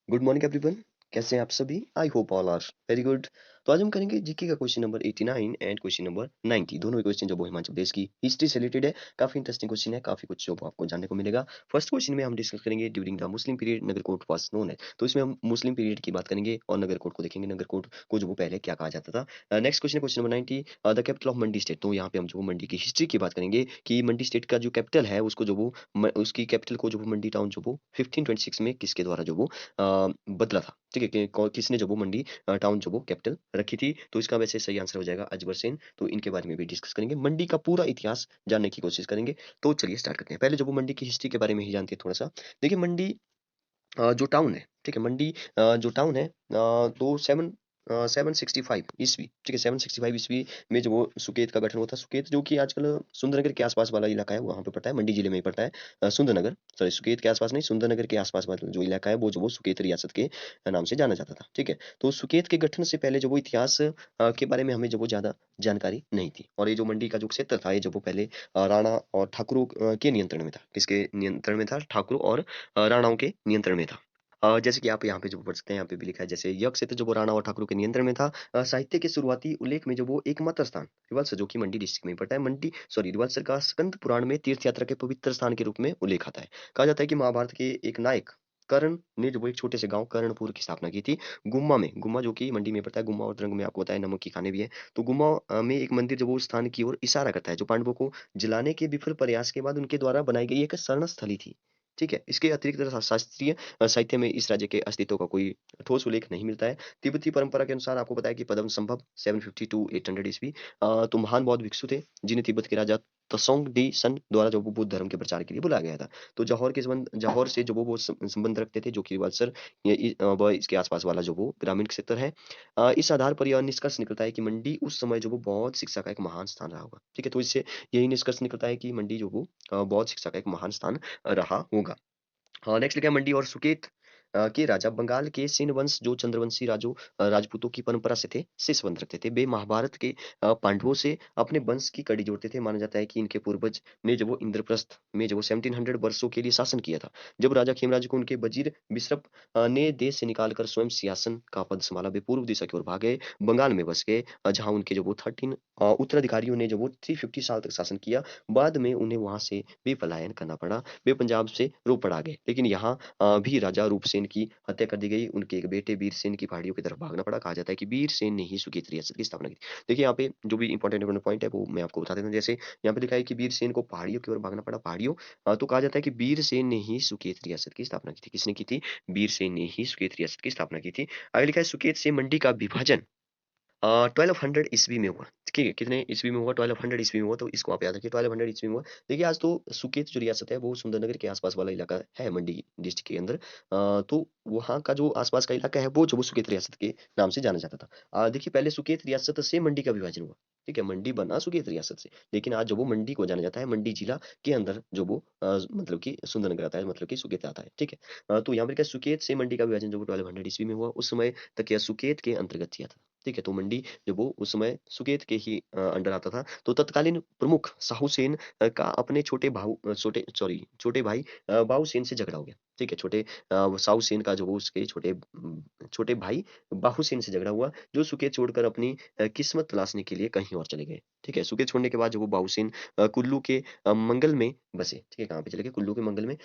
Good morning everyone. कैसे हैं आप सभी? I hope all are very good. तो आज हम करेंगे जीके का question number 89 and question number 90। दोनों ही क्वेश्चन जो वो हिमाचल प्रदेश की हिस्ट्री से रिलेटेड है। काफी इंटरेस्टिंग क्वेश्चन है, काफी कुछ जो वो आपको जानने को मिलेगा। फर्स्ट क्वेश्चन में हम डिस्कस करेंगे during the Muslim period Nagarkot was known है। तो इसमें हम मुस्लिम पीरियड की बात करेंगे और नगरकोट को देखेंगे, नगरकोट को जो वो पहले क्या कहा जाता था। Next question question number 90, the capital of Mandi state. तो यहाँ पे हम जो मंडी की हिस्ट्री की बात करेंगे कि मंडी स्टेट का जो कैपिटल है उसको जो वो उसकी कैपिटल को जो वो मंडी टाउन जो वो 1526 में किसके द्वारा जो वो बदला था। ठीक है कि किसने जो वो मंडी टाउन जो वो कैपिटल रखी थी। तो इसका वैसे सही आंसर हो जाएगा अजबर सेन। तो इनके बारे में भी डिस्कस करेंगे, मंडी का पूरा इतिहास जानने की कोशिश करेंगे। तो चलिए स्टार्ट करते हैं। पहले जो वो मंडी की हिस्ट्री के बारे में ही जानते हैं थोड़ा सा। देखिए मंडी जो टाउन है, ठीक है, मंडी जो टाउन है तो 765 ईस्वी, ठीक है, 765 ईस्वी में जो वो सुकेत का गठन होता है। सुकेत जो कि आजकल सुंदरनगर के आसपास वाला इलाका है, वहां पे पड़ता है, मंडी जिले में ही पड़ता है। सुंदरनगर, सॉरी, सुकेत के आसपास नहीं, सुंदरनगर के आसपास वाला जो इलाका है वो जो वो सुकेत रियासत के नाम से जाना जाता था। ठीक है, तो सुकेत के गठन से पहले जो वो इतिहास के बारे में हमें जो वो ज्यादा जानकारी नहीं थी। और ये जो मंडी का जो क्षेत्र था ये जो वो पहले राणा और ठाकुरों के नियंत्रण में था। किसके नियंत्रण में था? ठाकुरों और राणाओं के नियंत्रण में था। जैसे कि आप यहाँ पे जो पढ़ सकते हैं, यहाँ पे भी लिखा है, जैसे यह क्षेत्र जो वो राणा और ठाकुरों के नियंत्रण में था। साहित्य के शुरुआती उल्लेख में जो वो एकमात्र स्थान रिवाल्सर जो कि मंडी डिस्ट्रिक्ट में पड़ता है, मंडी सॉरी रिवाल्सर का स्कंद पुराण में तीर्थ यात्रा के पवित्र स्थान के रूप में उल्लेख आता है। कहा जाता है कि महाभारत के एक नायक कर्ण ने जो वो एक छोटे से गांव कर्णपुर की स्थापना की थी। गुम्मा में, गुम्मा जो कि मंडी में पड़ता है, गुम्मा और रंग में आपको बताया नमक की खाने भी है। तो गुम्मा में एक मंदिर जो वो स्थान की ओर इशारा करता है, जो पांडवों को जलाने के विफल प्रयास के बाद उनके द्वारा बनाई गई एक शरण स्थली थी। ठीक है, इसके अतिरिक्त शास्त्रीय साहित्य में इस राज्य के अस्तित्व का कोई ठोस उल्लेख नहीं मिलता है। तिब्बती परंपरा के अनुसार आपको पता है कि पद्म संभव 750 टू 800 ईस्वी तो महान बौद्ध भिक्षु थे जिन्हें तिब्बत के राजा त्सोंग डी सन द्वारा जो वो बुद्ध धर्म के प्रचार के लिए बुलाया गया था। तो जौहर के संबंध, जौहर से जो वो संबंध रखते थे, जो कि रिवाल्सर व इसके आसपास वाला जो वो ग्रामीण क्षेत्र है। इस आधार पर यह निष्कर्ष निकलता है कि मंडी उस समय जो वो बौद्ध शिक्षा का एक महान स्थान रहा होगा। ठीक है, तो इससे यही निष्कर्ष निकलता है कि मंडी जो वो बौद्ध शिक्षा का एक महान स्थान रहा होगा। हाँ, नेक्स्ट क्या, मंडी और सुकेत के राजा बंगाल के सेन वंश जो चंद्रवंशी राजपूतों की परंपरा से थे, से संबंध रखते थे। वे महाभारत के पांडवों से अपने वंश की कड़ी जोड़ते थे। माना जाता है कि इनके पूर्वज ने जो वो इंद्रप्रस्थ में जो वो 1700 वर्षों के लिए शासन किया था। जब राजा खेमराज को उनके वजीर बिशप ने देश से निकालकर स्वयं सिंहासन का पद संभाला, वे पूर्व दिशा की ओर भागे, बंगाल में बस गए, जहां उनके जो वो 13 उत्तराधिकारियों ने जो वो 350 साल तक शासन किया। बाद में उन्हें वहां से भी पलायन करना पड़ा। वे पंजाब से रोपड़ आ गए, लेकिन यहाँ भी राजा रूपसेन की हत्या कर दी गई। उनके एक बेटे वीरसेन की पहाड़ियों की तरफ भागना पड़ा। कहा जाता है कि वीरसेन ने ही सुकेत रियासत की स्थापना की थी। देखिए यहाँ पे जो भी इंपॉर्टेंट पॉइंट है वो मैं आपको बता देता हूँ। जैसे यहाँ पे लिखा है कि वीरसेन को पहाड़ियों की ओर भागना पड़ा, पहाड़ियों, तो कहा जाता है कि वीरसेन ने ही सुकेत रियासत की स्थापना की थी। किसने की थी? वीरसेन ने ही सुकेत रियासत की स्थापना की थी। आगे लिखा है सुकेत से मंडी का विभाजन 1200 ईस्वी में हुआ। ठीक है, कितने ईस्वी में हुआ? 1200 ईस्वी में हुआ। तो इसको आप याद रखिए, 1200 ईस्वी में हुआ। देखिए आज तो सुकेत जो रियासत है वो सुंदरनगर के आसपास वाला इलाका है, मंडी डिस्ट्रिक्ट के अंदर। तो वहाँ का जो आसपास का इलाका है वो जो वो सुकेत रियासत के नाम से जाना जाता था। देखिए पहले सुकेत रियासत से मंडी का विभाजन हुआ। ठीक है, मंडी बना सुकेत रियासत से, लेकिन आज जो वो मंडी को जाना जाता है, मंडी जिला के अंदर जो वो मतलब कि सुंदरनगर आता है, मतलब कि सुकेत आता है। ठीक है, तो यहाँ पर क्या, सुकेत से मंडी का विभाजन जो वो 1200 ईस्वी में हुआ। उस समय तक यह सुकेत के अंतर्गत किया था। ठीक है, तो मंडी जो वो उस समय सुकेत के ही अंडर आता था। तो तत्कालीन प्रमुख साहू सेन का अपने छोटे भाई बाऊ सेन से झगड़ा हो गया। ठीक है, वो साहू सेन का जो वो उसके छोटे भाई बाहू सेन से झगड़ा हुआ, जो सुकेत छोड़कर अपनी किस्मत तलाशने के लिए कहीं और चले गए। ठीक है, सुकेत छोड़ने के बाद जो वो बाहू सेन कुल्लू के मंगल में बसे। ठीक है, कहाँ पे चले गए? कुल्लू के मंगल में,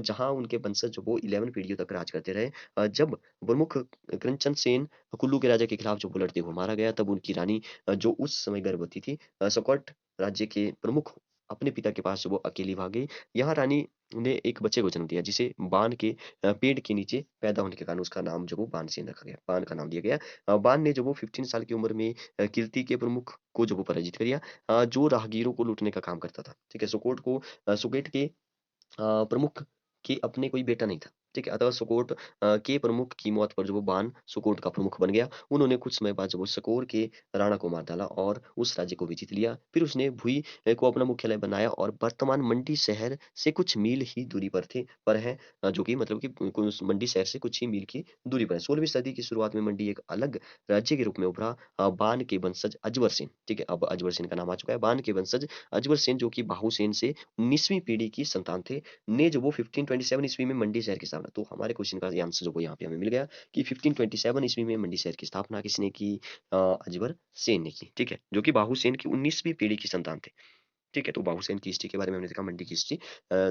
जहाँ उनके वंशज जो वो 11 पीढ़ियों तक राज करते रहे। जब प्रमुख करमचंद सेन कुल्लू के राजा के खिलाफ जो वो लड़ते हुए मारा गया, तब उनकी रानी जो उस समय गर्भवती थी, सकौट राज्य के प्रमुख अपने पिता के पास वो अकेली भाग गई। यहाँ रानी ने एक बच्चे को जन्म दिया, जिसे बान के पेड़ के नीचे पैदा होने के कारण उसका नाम जो वो बानसेन रखा गया, बान का नाम दिया गया। बान ने जो वो 15 साल की उम्र में कीर्ति के प्रमुख को जो वो पराजित कर दिया, जो राहगीरों को लूटने का काम करता था। ठीक है, सुकेट के प्रमुख के अपने कोई बेटा नहीं था। ठीक है, अतः सुकोट के प्रमुख की मौत पर जो वो बान सुकोट का प्रमुख बन गया। उन्होंने कुछ समय बाद जो वो सकोर के राणा को मार डाला और उस राज्य को भी जीत लिया। फिर उसने भुई को अपना मुख्यालय बनाया और वर्तमान मंडी शहर से कुछ मील ही दूरी पर है, जो कि मतलब कि मंडी शहर से कुछ ही मील की दूरी पर है। 16वीं सदी की शुरुआत में मंडी एक अलग राज्य के रूप में उभरा। बान के वंशज अजबर सेन, ठीक है, अब अजबर सेन का नाम आ चुका है। बान के वंशज अजबर सेन जो कि बाहु सेन से 19वीं पीढ़ी की संतान थे, ने जो वो 1527 ईस्वी में मंडी शहर की स्थापना वाला। तो हमारे क्वेश्चन का आंसर जो वो यहाँ पे हमें मिल गया कि 1527 ईस्वी में मंडी शहर की स्थापना किसने की? अजबर सेन ने की, ठीक है, जो कि बाहु सेन की 19वीं पीढ़ी की संतान थे। ठीक है, तो बाबू सेन की हिस्ट्री के बारे में हमने देखा, मंडी की हिस्ट्री।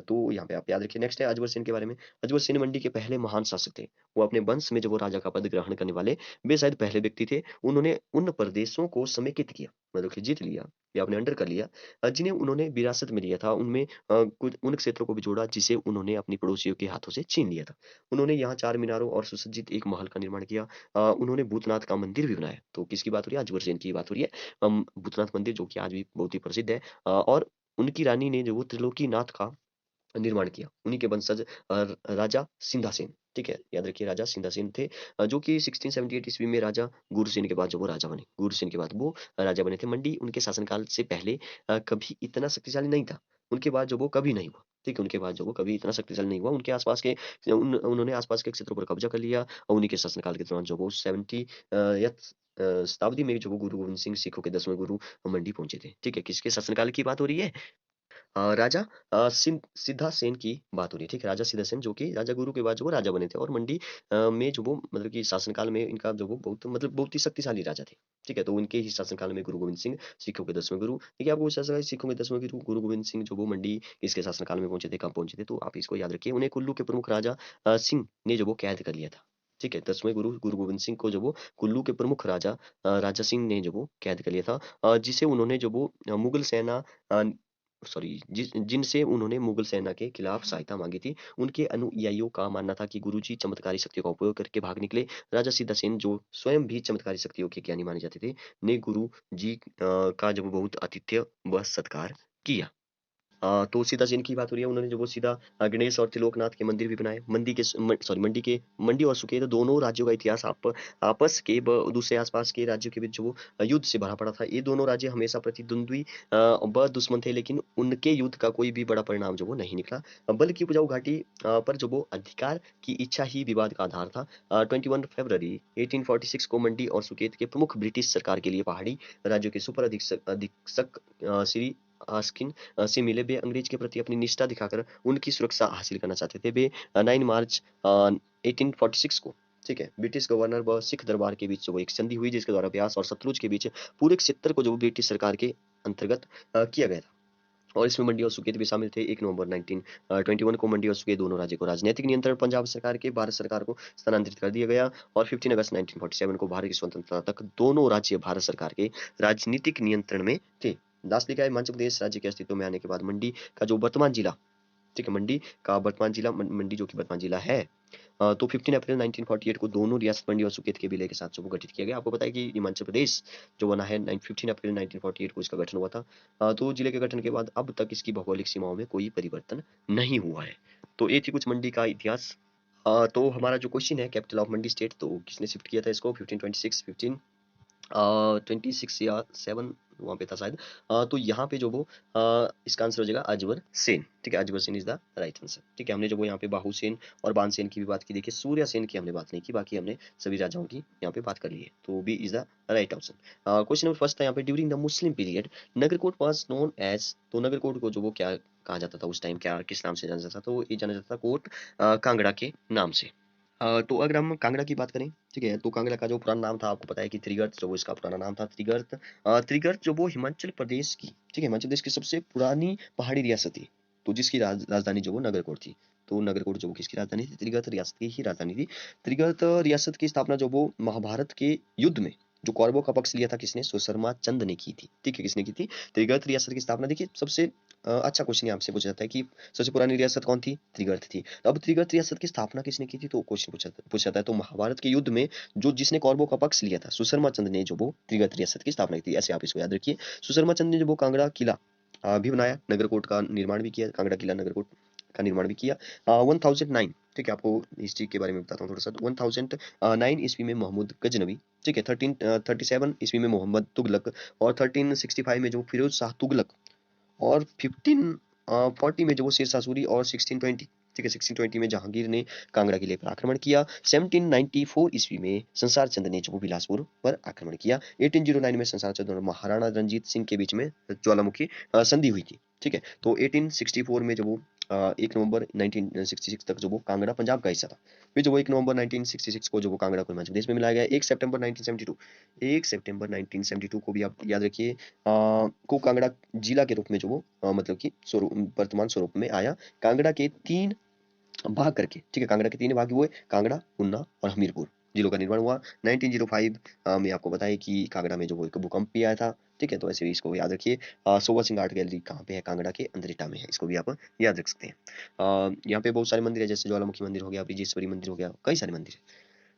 तो यहाँ पे आप याद रखिए। नेक्स्ट है अजबर सेन के बारे में। अजबर सेन मंडी के पहले महान शासक थे। वो अपने वंश में जब वो राजा का पद ग्रहण करने वाले वे शायद पहले व्यक्ति थे। उन्होंने उन प्रदेशों को समेकित किया, मतलब कि जीत लिया या अपने अंडर कर लिया, जिन्हें उन्होंने विरासत में लिया था। उनमें कुछ उन क्षेत्रों को भी जोड़ा जिसे उन्होंने अपनी पड़ोसियों के हाथों से छीन लिया था। उन्होंने यहाँ 4 मीनारों और सुसज्जित एक महल का निर्माण किया। उन्होंने भूतनाथ का मंदिर भी बनाया। तो किसकी बात हो रही है? अजबर सेन की बात हो रही है। भूतनाथ मंदिर जो कि आज भी बहुत ही प्रसिद्ध है। और उनकी रानी ने जो वो त्रिलोकीनाथ का निर्माण किया। उन्हीं के वंशज राजा सिंधासेन, ठीक है, याद रखिए राजा सिंधासेन थे, जो कि 1678 ईस्वी में राजा गुरसेन के बाद जो वो राजा बने। गुरसेन के बाद वो राजा बने थे। मंडी उनके शासनकाल से पहले कभी इतना शक्तिशाली नहीं था। उनके बाद जो वो कभी नहीं हुआ। ठीक है, उनके बाद जो वो कभी इतना शक्तिशाली नहीं हुआ। उनके आसपास के उन्होंने आसपास के क्षेत्रों पर कब्जा कर लिया और उन्हीं के शासनकाल के दौरान जो वो 70 शताब्दी में जो वो गुरु गोविंद सिंह सिखों के 10वें गुरु मंडी पहुंचे थे। ठीक है, किसके शासनकाल की बात हो रही है? राजा सिद्धा सेन की बात हो रही है। ठीक है, राजा सिद्धा सेन जो कि राजा गुरु के बाद जो वो राजा बने थे और मंडी में जो वो मतलब कि शासनकाल में इनका जो वो बहुत ही शक्तिशाली राजा थे। ठीक है, तो उनके ही शासनकाल में गुरु गोविंद सिंह सिखों के 10वें गुरु। देखिए, आपको पूछा जाएगा सिखों के 10वें गुरु गुरु गोविंद सिंह जो वो मंडी किसके शासनकाल में पहुंचे थे, कब पहुंचे थे? तो आप इसको याद रखिए। उन्हें कुल्लू के प्रमुख राजा सिंह ने जो वो कैद कर लिया था। ठीक है, 10वें गुरु गुरु गोविंद सिंह को जो वो कुल्लू के प्रमुख राजा राजा सिंह ने जो वो कैद कर लिया था, जिसे उन्होंने जो वो मुगल सेना सॉरी जिनसे उन्होंने मुगल सेना के खिलाफ सहायता मांगी थी। उनके अनुयायियों का मानना था कि गुरुजी चमत्कारी शक्तियों का उपयोग करके भाग निकले। राजा सिद्धा सेन जो स्वयं भी चमत्कारी शक्तियों के ज्ञानी माने जाते थे, ने गुरु जी का जब बहुत आतिथ्य व सत्कार किया। तो सीता सेन की बात हो रही है। उन्होंने जो वो सीधा गणेश और त्रिलोकनाथ के मंदिर भी बनाए। मंडी और सुकेत दोनों राज्यों का इतिहास आपस के दूसरे आसपास के राज्यों के बीच जो वो युद्ध से भरा पड़ा था। ये दोनों राज्य हमेशा प्रतिद्वंद्वी व दुश्मन थे, लेकिन उनके युद्ध का कोई भी बड़ा परिणाम जो वो नहीं निकला। बल्कि उपजाऊ घाटी पर जो वो अधिकार की इच्छा ही विवाद का आधार था। 21 फरवरी 1846 को मंडी और सुकेत के प्रमुख ब्रिटिश सरकार के लिए पहाड़ी राज्यों के सुपर अधीक्षक श्री हास्किन से मिले। वे अंग्रेज के प्रति अपनी निष्ठा दिखाकर उनकी सुरक्षा हासिल करना चाहते थे। वे 9 मार्च 1846 को, ठीक है, ब्रिटिश गवर्नर व सिख दरबार के बीच जो एक संधि हुई, जिसके द्वारा ब्यास और सतलुज के बीच पूरे क्षेत्र को जो ब्रिटिश सरकार के अंतर्गत किया गया था। और इसमें मंडी और सुकेत भी शामिल थे। 1 नवंबर 1921 को मंडी और सुकेत दोनों राज्यों को राजनीतिक नियंत्रण पंजाब सरकार के भारत सरकार को स्थानांतरित कर दिया गया। और 15 अगस्त 1947 को भारत की स्वतंत्रता तक दोनों राज्य भारत सरकार के राजनीतिक नियंत्रण में थे। लास्ट लिखा है हिमाचल प्रदेश राज्य के अस्तित्व में आने के बाद मंडी का जो वर्तमान जिला, ठीक है, मंडी का वर्तमान जिला मंडी जो कि वर्तमान जिला है, तो 15 अप्रैल 1948 को दोनों रियासत मंडी और सुकेत के विलय के साथ जो वो गठित किया गया। आपको पता है कि हिमाचल प्रदेश जो बना है 15 अप्रैल 1948 को इसका गठन हुआ था। तो जिले के गठन के बाद अब तक इसकी भौगोलिक सीमाओं में कोई परिवर्तन नहीं हुआ है। तो ये थी कुछ मंडी का इतिहास। तो हमारा जो क्वेश्चन है कैपिटल ऑफ मंडी स्टेट, तो किसने शिफ्ट किया था इसको? 1526 या 7 वहाँ पे था शायद। तो यहाँ पे जो वो इसका आंसर हो जाएगा अजबर सेन। ठीक है, Ajbar Sen is the right answer. ठीक है, हमने जो वो यहाँ पे बाहु सेन और बान सेन की भी बात की। देखिए, सूर्य सेन की हमने बात नहीं की, बाकी हमने सभी राजाओं की यहाँ पे बात कर ली है। तो B is the right option. Question number first था यहाँ पे, during the Muslim period Nagarkot was known as, तो नगरकोट को जो वो क्या कहा जाता था उस टाइम, क्या किस नाम से जाना जाता था? तो ये जाना जाता था कोट कांगड़ा के नाम से। तो अगर हम कांगड़ा की बात करें, ठीक है, तो कांगड़ा का जो पुराना नाम था आपको पता है कि त्रिगर्त, जो वो इसका पुराना नाम था त्रिगर्त। त्रिगर्त जो वो हिमाचल प्रदेश की, ठीक है, हिमाचल प्रदेश की सबसे पुरानी पहाड़ी रियासत थी। तो जिसकी राजधानी जो वो नगरकोट थी। तो नगरकोट जो वो किसकी राजधानी थी? त्रिगर्त रियासत की ही राजधानी थी। त्रिगर्त रियासत की स्थापना जो वो महाभारत के युद्ध में जो कौरवों का पक्ष लिया था, किसने? सुशर्मा चंद ने की थी। ठीक है, किसने की थी? त्रिगर्त रियासत की स्थापना। देखिए, सबसे अच्छा क्वेश्चन आपसे पूछा जाता है कि सबसे पुरानी रियासत कौन थी? त्रिगर्त थी। तो अब त्रिगर्त रियासत की स्थापना किसने की थी? तो क्वेश्चन पूछा जाता है। तो महाभारत के युद्ध में जो जिसने कौरवों का पक्ष लिया था, सुशर्मा चंद ने जो वो त्रिगर्त रियासत की स्थापना की थी। ऐसे आप इसको याद रखिए। सुशर्मा चंद ने जो वो कांगड़ा किला भी बनाया, नगरकोट का निर्माण भी किया, कांगड़ा किला नगरकोट का निर्माण भी किया। 1009, ठीक है, आपको हिस्ट्री के बारे में बताता हूँ थोड़ा सा। 1009 ईस्वी में महमूद गजनवी, ठीक है, 1337 ईस्वी में मोहम्मद तुगलक और 1365 में जो फिरोज शाह तुगलक और 1540 में जो वो शेरशाह सूरी और 1620, ठीक है, 1620 में जहांगीर ने कांगड़ा किले पर आक्रमण किया। 1794 ईस्वी में संसार चंद ने जो वो बिलासपुर पर आक्रमण किया। 1809 में संसार चंद और महाराणा रंजीत सिंह के बीच में ज्वालामुखी संधि हुई थी। ठीक है, तो 1864 में जो वो 1 नवंबर 1966 तक जो वो कांगड़ा पंजाब का हिस्सा था। फिर जो वो 1 नवंबर 1966 को जो वो कांगड़ा को हिमाचल प्रदेश में मिलाया गया। 1 सितंबर 1972 1 सितंबर 1972 को भी आप याद रखिए को कांगड़ा जिला के रूप में जो वो मतलब कि स्वरूप वर्तमान स्वरूप में आया। कांगड़ा के 3 भाग करके, ठीक है, कांगड़ा के 3 भाग हुए, कांगड़ा, उन्ना और हमीरपुर जिलों का निर्माण हुआ। 1905 में आपको बताया कि कांगड़ा में जो वो एक भूकंप भी आया था, ठीक है, तो ऐसे भी इसको याद रखिए। सोवा सिंह आर्ट गैलरी कहाँ पे है? कांगड़ा के अंदरिटा में है, इसको भी आप याद रख सकते हैं। यहाँ पे बहुत सारे मंदिर है, जैसे ज्वालामुखी मंदिर हो गया, ब्रजेश्वरी मंदिर हो गया, कई सारे मंदिर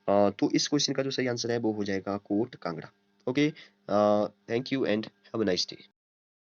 है। तो इस क्वेश्चन का जो सही आंसर है वो हो जाएगा Kot Kangra. Okay, thank you and have a nice day.